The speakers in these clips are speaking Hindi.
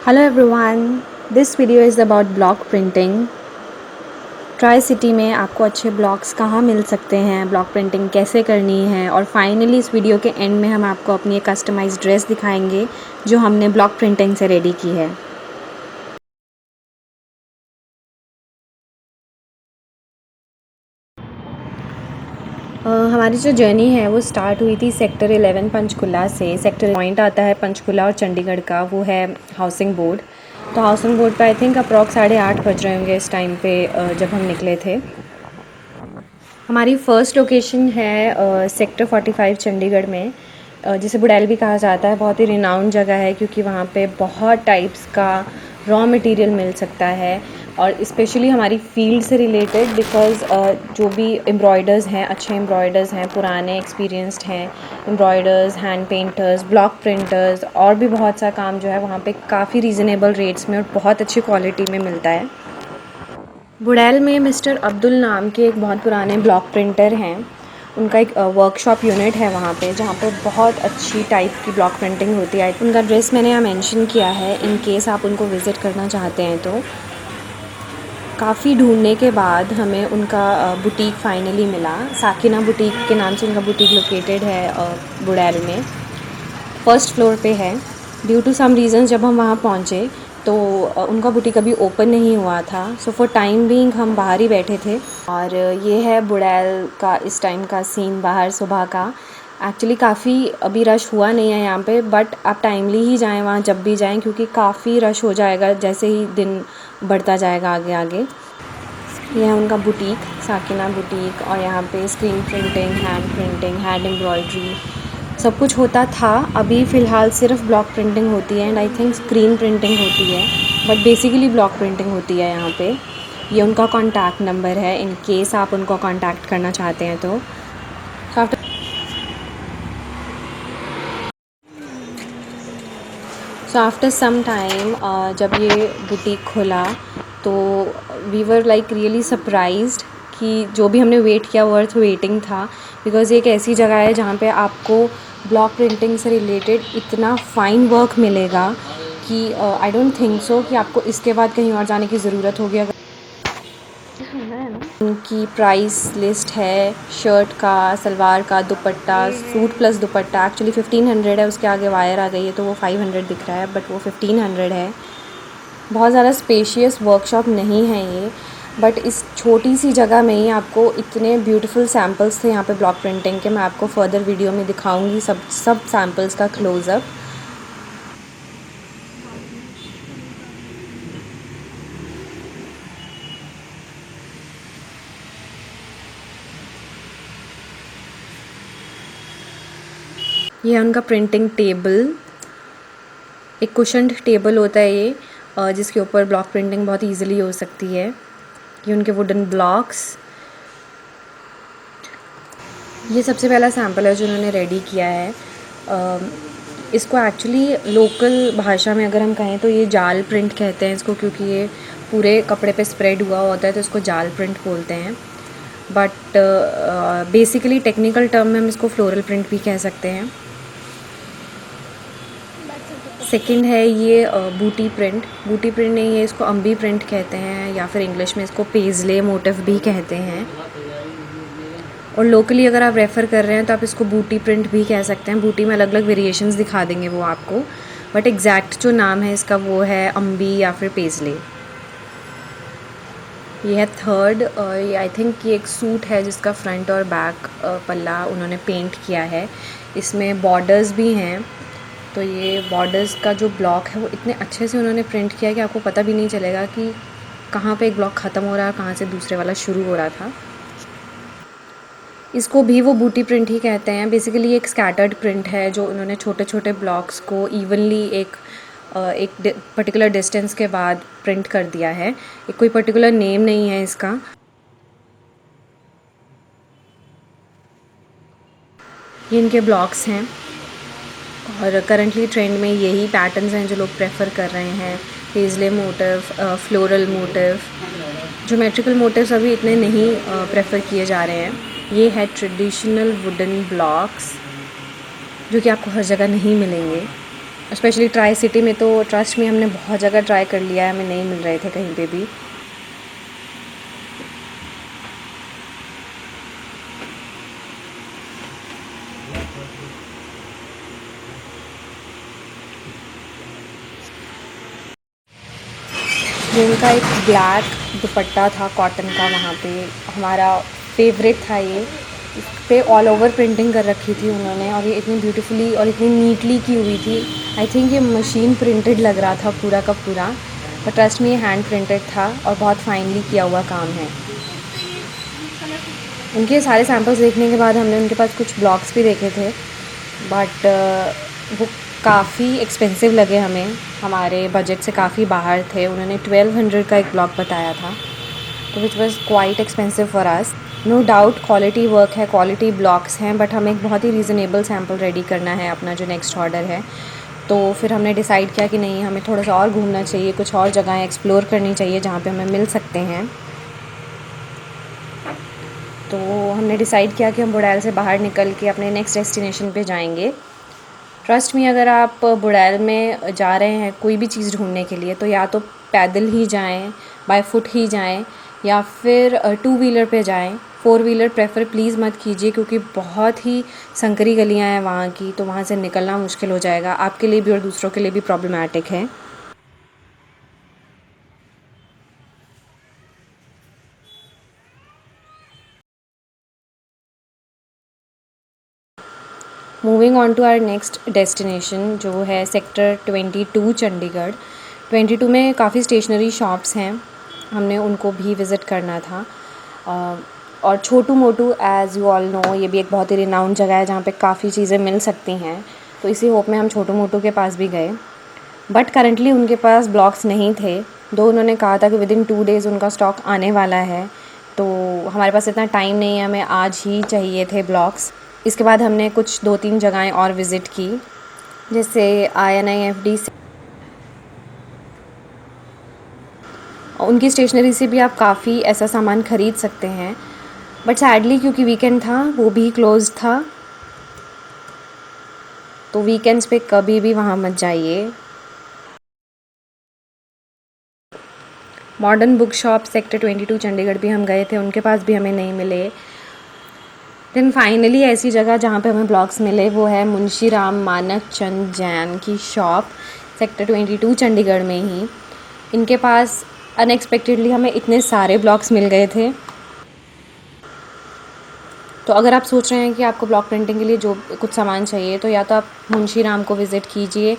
Hello everyone, this video is about block printing. Tri city में आपको अच्छे ब्लॉक्स कहाँ मिल सकते हैं, ब्लॉक प्रिंटिंग कैसे करनी है और फाइनली इस वीडियो के एंड में हम आपको अपनी एक कस्टमाइज्ड ड्रेस दिखाएंगे जो हमने ब्लॉक प्रिंटिंग से रेडी की है। हमारी जो जर्नी है वो स्टार्ट हुई थी सेक्टर 11 पंचकुला से। सेक्टर पॉइंट आता है पंचकुला और चंडीगढ़ का, वो है हाउसिंग बोर्ड। तो हाउसिंग बोर्ड पे आई थिंक अप्रॉक्स 8:30 बज रहे होंगे इस टाइम पे जब हम निकले थे। हमारी फ़र्स्ट लोकेशन है सेक्टर 45 चंडीगढ़ में, जिसे बुड़ैल भी कहा जाता है। बहुत ही रिनाउंड जगह है क्योंकि वहाँ पे बहुत टाइप्स का रॉ मटेरियल मिल सकता है और स्पेशली हमारी फील्ड से रिलेटेड, बिकॉज़ जो भी एम्ब्रॉयडर्स हैं, अच्छे एम्ब्रॉयडर्स हैं, पुराने एक्सपीरियंस्ड हैं एम्ब्रॉयडर्स, हैंड पेंटर्स, ब्लॉक प्रिंटर्स और भी बहुत सा काम जो है वहाँ पे काफ़ी रीज़नेबल रेट्स में और बहुत अच्छी क्वालिटी में मिलता है। बुड़ैल में मिस्टर अब्दुल नाम के एक बहुत पुराने ब्लॉक प्रिंटर हैं। उनका एक वर्कशॉप यूनिट है वहाँ पे, जहाँ पे बहुत अच्छी टाइप की ब्लॉक प्रिंटिंग होती है। उनका एड्रेस मैंने यहाँ मेंशन किया है इन केस आप उनको विज़िट करना चाहते हैं तो। काफ़ी ढूंढने के बाद हमें उनका बुटीक फाइनली मिला। साकिना बुटीक के नाम से उनका बुटीक लोकेटेड है बुड़ैल में, फर्स्ट फ्लोर पे है। ड्यू टू सम रीज़न जब हम वहाँ पहुँचे तो उनका बुटीक अभी ओपन नहीं हुआ था, सो फॉर टाइम बीइंग हम बाहर ही बैठे थे। और ये है बुड़ैल का इस टाइम का सीन बाहर सुबह का। एक्चुअली काफ़ी अभी रश हुआ नहीं है यहाँ पे, बट आप टाइमली ही जाएं वहाँ जब भी जाएं, क्योंकि काफ़ी रश हो जाएगा जैसे ही दिन बढ़ता जाएगा आगे आगे। यह है उनका बुटीक, साकिना बुटीक, और यहाँ पे स्क्रीन प्रिंटिंग, हैंड एम्ब्रॉयड्री सब कुछ होता था। अभी फ़िलहाल सिर्फ ब्लॉक प्रिंटिंग होती है and I think screen printing होती है, बट बेसिकली ब्लॉक प्रिंटिंग होती है यहाँ पे। ये उनका कॉन्टैक्ट नंबर है इन केस आप उनको कॉन्टैक्ट करना चाहते हैं तो। सो आफ्टर सम टाइम जब ये बुटीक खुला तो we were like really surprised कि जो भी हमने वेट किया वर्थ वेटिंग था, बिकॉज़ ये एक ऐसी जगह है जहाँ पे आपको ब्लॉक प्रिंटिंग से रिलेटेड इतना फ़ाइन वर्क मिलेगा कि आई डोंट थिंक सो कि आपको इसके बाद कहीं और जाने की ज़रूरत होगी। अगर उनकी प्राइस लिस्ट है शर्ट का, सलवार का, दुपट्टा, सूट प्लस दुपट्टा एक्चुअली 1500 है। उसके आगे वायर आ गई है तो वो 500 दिख रहा है, बट वो 1500 है। बहुत ज़्यादा स्पेशियस वर्कशॉप नहीं है ये, बट इस छोटी सी जगह में ही आपको इतने ब्यूटीफुल सैम्पल्स थे यहाँ पे ब्लॉक प्रिंटिंग के। मैं आपको फर्दर वीडियो में दिखाऊंगी सब सैम्पल्स का क्लोज़अप। ये है उनका प्रिंटिंग टेबल, एक कुशन्ड टेबल होता है ये, जिसके ऊपर ब्लॉक प्रिंटिंग बहुत ईजिली हो सकती है। ये उनके वुडन ब्लॉक्स। ये सबसे पहला सैम्पल है जो उन्होंने रेडी किया है। इसको एक्चुअली लोकल भाषा में अगर हम कहें तो ये जाल प्रिंट कहते हैं इसको, क्योंकि ये पूरे कपड़े पे स्प्रेड हुआ होता है तो इसको जाल प्रिंट बोलते हैं। बट बेसिकली टेक्निकल टर्म में हम इसको फ्लोरल प्रिंट भी कह सकते हैं। सेकंड है ये बूटी प्रिंट नहीं है, इसको अम्बी प्रिंट कहते हैं या फिर इंग्लिश में इसको पेजले मोटिव भी कहते हैं। और लोकली अगर आप रेफ़र कर रहे हैं तो आप इसको बूटी प्रिंट भी कह सकते हैं। बूटी में अलग अलग वेरिएशंस दिखा देंगे वो आपको, बट एग्जैक्ट जो नाम है इसका वो है अम्बी या फिर पेजले। ये है थर्ड, ये आई थिंक ये एक सूट है जिसका फ्रंट और बैक पल्ला उन्होंने पेंट किया है। इसमें बॉर्डर्स भी हैं, तो ये बॉर्डर्स का जो ब्लॉक है वो इतने अच्छे से उन्होंने प्रिंट किया है कि आपको पता भी नहीं चलेगा कि कहाँ पे एक ब्लॉक ख़त्म हो रहा है, कहाँ से दूसरे वाला शुरू हो रहा था। इसको भी वो बूटी प्रिंट ही कहते हैं। बेसिकली एक स्कैटर्ड प्रिंट है जो उन्होंने छोटे छोटे ब्लॉक्स को इवनली एक पर्टिकुलर डिस्टेंस के बाद प्रिंट कर दिया है। एक कोई पर्टिकुलर नेम नहीं है इसका। ये इनके ब्लॉक्स हैं और करंटली ट्रेंड में यही पैटर्न्स हैं जो लोग प्रेफर कर रहे हैं। Paisley motif, floral motif, geometrical motifs अभी इतने नहीं प्रेफर किए जा रहे हैं। ये है ट्रेडिशनल वुडन ब्लॉक्स जो कि आपको हर जगह नहीं मिलेंगे। स्पेशली ट्राई सिटी में तो ट्रस्ट में हमने बहुत जगह ट्राई कर लिया है, हमें नहीं मिल रहे थे कहीं पे भी। जो उनका एक ब्लैक दुपट्टा था कॉटन का, वहाँ पे हमारा फेवरेट था ये। इस पे ऑल ओवर प्रिंटिंग कर रखी थी उन्होंने, और ये इतनी ब्यूटीफुली और इतनी नीटली की हुई थी। आई थिंक ये मशीन प्रिंटेड लग रहा था पूरा का पूरा, पर ट्रस्ट में ये हैंड प्रिंटेड था और बहुत फाइनली किया हुआ काम है। उनके सारे सैम्पल्स देखने के बाद हमने उनके पास कुछ ब्लॉक्स भी देखे थे, बट वो काफ़ी एक्सपेंसिव लगे हमें, हमारे बजट से काफ़ी बाहर थे। उन्होंने 1200 का एक ब्लॉक बताया था, तो which was quite expensive for us. No doubt quality work है, क्वालिटी ब्लॉक्स हैं, बट हमें एक बहुत ही रीज़नेबल सैम्पल रेडी करना है अपना जो नेक्स्ट ऑर्डर है। तो फिर हमने डिसाइड किया कि नहीं, हमें थोड़ा सा और घूमना चाहिए, कुछ और जगहें एक्सप्लोर करनी चाहिए जहाँ पे हमें मिल सकते हैं। तो हमने डिसाइड किया कि हम बुड़ैल से बाहर निकल के अपने नेक्स्ट डेस्टिनेशन पे जाएंगे। ट्रस्ट मी, अगर आप बुड़ैल में जा रहे हैं कोई भी चीज़ ढूंढने के लिए, तो या तो पैदल ही जाएं, बाय फुट ही जाएं, या फिर टू व्हीलर पे जाएं। फोर व्हीलर प्रेफर प्लीज़ मत कीजिए, क्योंकि बहुत ही संकरी गलियां हैं वहाँ की, तो वहाँ से निकलना मुश्किल हो जाएगा आपके लिए भी और दूसरों के लिए भी प्रॉब्लमैटिक है। Moving on to our next destination, जो है सेक्टर 22 चंडीगढ़। 22 में काफ़ी स्टेशनरी शॉप्स हैं, हमने उनको भी विज़िट करना था। और छोटू मोटू, एज़ यू ऑल नो, ये भी एक बहुत ही रिनाउंड जगह है जहाँ पे काफ़ी चीज़ें मिल सकती हैं। तो इसी होप में हम छोटू मोटू के पास भी गए, बट करंटली उनके पास ब्लॉक्स नहीं थे। दो उन्होंने कहा था कि विदिन 2 डेज़ उनका स्टॉक आने वाला है, तो हमारे पास इतना टाइम नहीं है, हमें आज ही चाहिए थे ब्लॉक्स। इसके बाद हमने कुछ 2-3 जगहें और विज़िट की, जैसे INIFD से। उनकी स्टेशनरी से भी आप काफ़ी ऐसा सामान ख़रीद सकते हैं, बट सैडली क्योंकि वीकेंड था वो भी क्लोज था। तो वीकेंड्स पे कभी भी वहाँ मत जाइए। Modern book shop sector 22 Chandigarh भी हम गए थे, उनके पास भी हमें नहीं मिले। देन फाइनली ऐसी जगह जहाँ पे हमें ब्लॉक्स मिले वो है मुंशी राम मानक चंद जैन की शॉप, सेक्टर 22 चंडीगढ़ में ही। इनके पास अनएक्सपेक्टेडली हमें इतने सारे ब्लॉक्स मिल गए थे। तो अगर आप सोच रहे हैं कि आपको ब्लॉक प्रिंटिंग के लिए जो कुछ सामान चाहिए, तो या तो आप मुंशी राम को विज़िट कीजिए,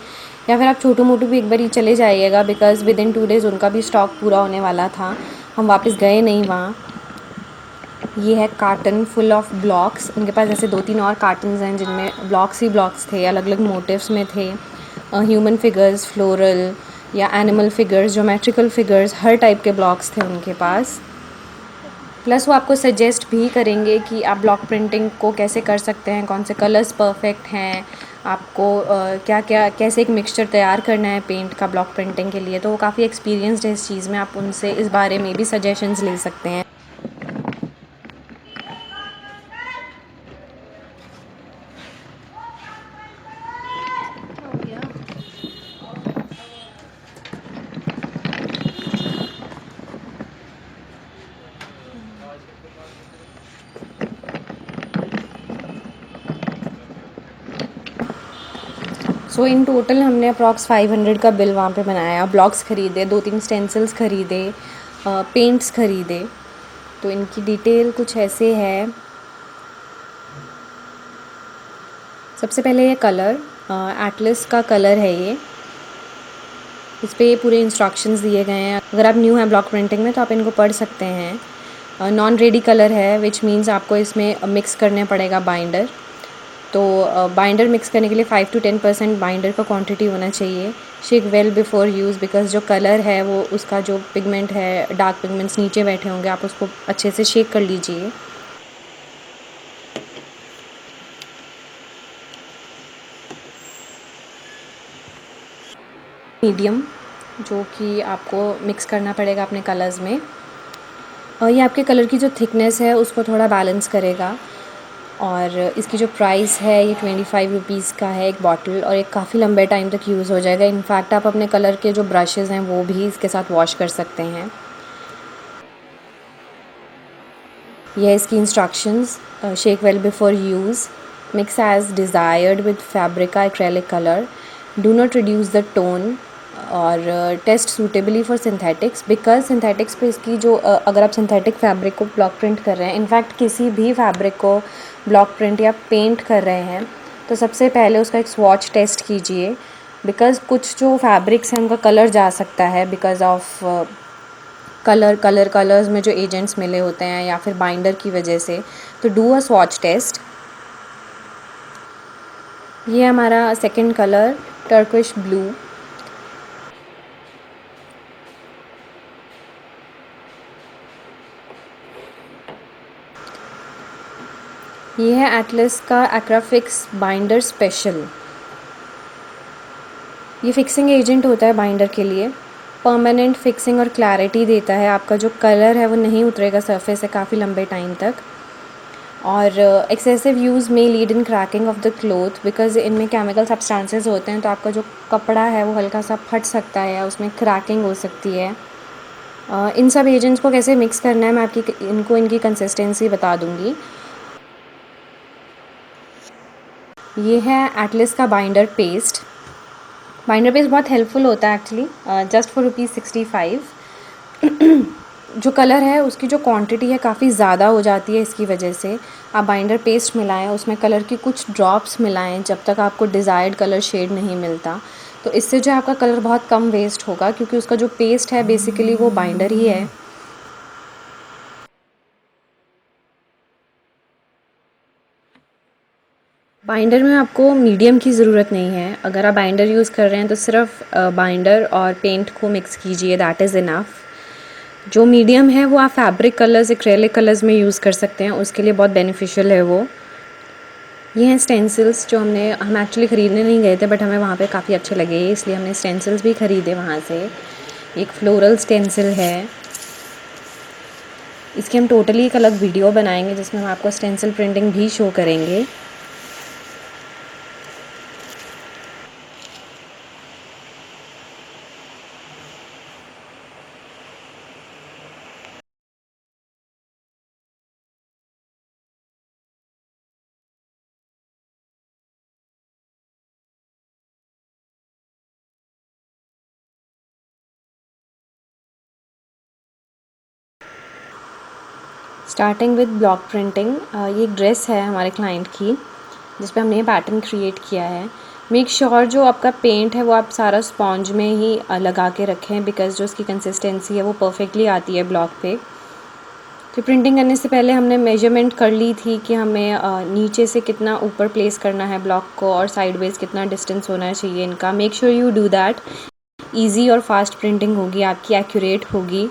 या फिर आप छोटू मोटू भी एक बार ही चले जाइएगा, बिकॉज़ विदिन 2 डेज़ उनका भी स्टॉक पूरा होने वाला था। हम वापस गए नहीं वहाँ। ये है कार्टन फुल ऑफ ब्लॉक्स। उनके पास ऐसे 2-3 और कार्टन्स हैं जिनमें ब्लॉक्स ही ब्लॉक्स थे, अलग अलग मोटिव्स में थे। ह्यूमन फिगर्स, फ्लोरल या एनिमल फिगर्स, ज्योमेट्रिकल फिगर्स, हर टाइप के ब्लॉक्स थे उनके पास। प्लस वो आपको सजेस्ट भी करेंगे कि आप ब्लॉक प्रिंटिंग को कैसे कर सकते हैं, कौन से कलर्स परफेक्ट हैं, आपको क्या क्या कैसे एक मिक्सचर तैयार करना है पेंट का ब्लॉक प्रिंटिंग के लिए। तो वो काफ़ी एक्सपीरियंस्ड है इस चीज़ में, आप उनसे इस बारे में भी सजेशंस ले सकते हैं। सो इन टोटल हमने अप्रॉक्स 500 का बिल वहाँ पे बनाया। ब्लॉक्स ख़रीदे, 2-3 स्टेंसिल्स ख़रीदे, पेंट्स ख़रीदे। तो इनकी डिटेल कुछ ऐसे है। सबसे पहले ये कलर, एटलस का कलर है ये। इस पे पूरे इंस्ट्रक्शंस दिए गए हैं। अगर आप न्यू हैं ब्लॉक प्रिंटिंग में तो आप इनको पढ़ सकते हैं। नॉन रेडी कलर है, विच मीन्स आपको इसमें मिक्स करने पड़ेगा बाइंडर। तो बाइंडर मिक्स करने के लिए 5 to 10% बाइंडर का क्वांटिटी होना चाहिए। Shake well before use, because जो कलर है वो उसका जो पिगमेंट है, डार्क पिगमेंट्स नीचे बैठे होंगे, आप उसको अच्छे से शेक कर लीजिए। मीडियम, जो कि आपको मिक्स करना पड़ेगा अपने कलर्स में, और ये आपके कलर की जो थिकनेस है उसको थोड़ा बैलेंस करेगा। और इसकी जो प्राइस है ये 25 रुपीज़ का है एक बॉटल, और ये काफ़ी लंबे टाइम तक यूज़ हो जाएगा। इनफैक्ट आप अपने कलर के जो ब्रशेज़ हैं वो भी इसके साथ वॉश कर सकते हैं। यह है इसकी instructions. Shake well before use, mix as desired with Fabrica acrylic colour, do not reduce the tone, और test suitably for synthetics, because synthetics पे इसकी जो अगर आप सिंथेटिक फैब्रिक को ब्लॉक प्रिंट कर रहे हैं, इनफैक्ट किसी भी फैब्रिक को ब्लॉक प्रिंट या पेंट कर रहे हैं, तो सबसे पहले उसका एक स्वॉच टेस्ट कीजिए। बिकॉज़ कुछ जो फैब्रिक्स हैं उनका कलर जा सकता है बिकॉज़ ऑफ कलर्स में जो एजेंट्स मिले होते हैं या फिर बाइंडर की वजह से। तो डू अ स्वॉच टेस्ट। ये हमारा सेकंड कलर टर्किश ब्लू। ये है एटलस का एक्राफिक्स बाइंडर स्पेशल। ये फिक्सिंग एजेंट होता है बाइंडर के लिए, परमानेंट फिक्सिंग और क्लैरिटी देता है। आपका जो कलर है वो नहीं उतरेगा सरफेस से काफ़ी लंबे टाइम तक। और एक्सेसिव यूज़ में lead in cracking of the cloth, because इनमें केमिकल सब्सटेंसेस होते हैं, तो आपका जो कपड़ा है वो हल्का सा फट सकता है या उसमें क्रैकिंग हो सकती है। इन सब एजेंट्स को कैसे मिक्स करना है मैं इनकी कंसिस्टेंसी बता दूँगी। ये है एटलस का बाइंडर पेस्ट। बाइंडर पेस्ट बहुत हेल्पफुल होता है एक्चुअली, जस्ट फॉर ₹65। जो कलर है उसकी जो क्वांटिटी है काफ़ी ज़्यादा हो जाती है, इसकी वजह से आप बाइंडर पेस्ट मिलाएं, उसमें कलर की कुछ ड्रॉप्स मिलाएं जब तक आपको डिज़ायर्ड कलर शेड नहीं मिलता। तो इससे जो आपका कलर बहुत कम वेस्ट होगा, क्योंकि उसका जो पेस्ट है बेसिकली वो बाइंडर ही है। बाइंडर में आपको मीडियम की ज़रूरत नहीं है। अगर आप बाइंडर यूज़ कर रहे हैं तो सिर्फ बाइंडर और पेंट को मिक्स कीजिए, दैट इज़ इनफ। जो मीडियम है वो आप फैब्रिक कलर्स, एक्रेलिक कलर्स में यूज़ कर सकते हैं, उसके लिए बहुत बेनिफिशियल है वो। ये हैं स्टेंसिल्स जो हम एक्चुअली ख़रीदने नहीं गए थे, बट हमें वहाँ पे काफ़ी अच्छे लगे, इसलिए हमने स्टेंसिल्स भी ख़रीदे वहाँ से। एक फ्लोरल स्टेंसिल है, इसकी हम टोटली एक अलग वीडियो बनाएंगे जिसमें हम आपको स्टेंसिल प्रिंटिंग भी शो करेंगे। Starting with block printing. ये एक ड्रेस है हमारे क्लाइंट की जिस पे हमने ये पैटर्न क्रिएट किया है। मेक श्योर जो आपका पेंट है वो आप सारा स्पॉन्ज में ही लगा के रखें, बिकॉज़ जो उसकी कंसिस्टेंसी है वो परफेक्टली आती है ब्लॉक पे। तो प्रिंटिंग करने से पहले हमने मेजरमेंट कर ली थी कि हमें नीचे से कितना ऊपर प्लेस करना है ब्लॉक को, और साइडवेज कितना डिस्टेंस होना चाहिए इनका। Make sure you do that. Easy और फास्ट प्रिंटिंग होगी आपकी, एक्यूरेट होगी।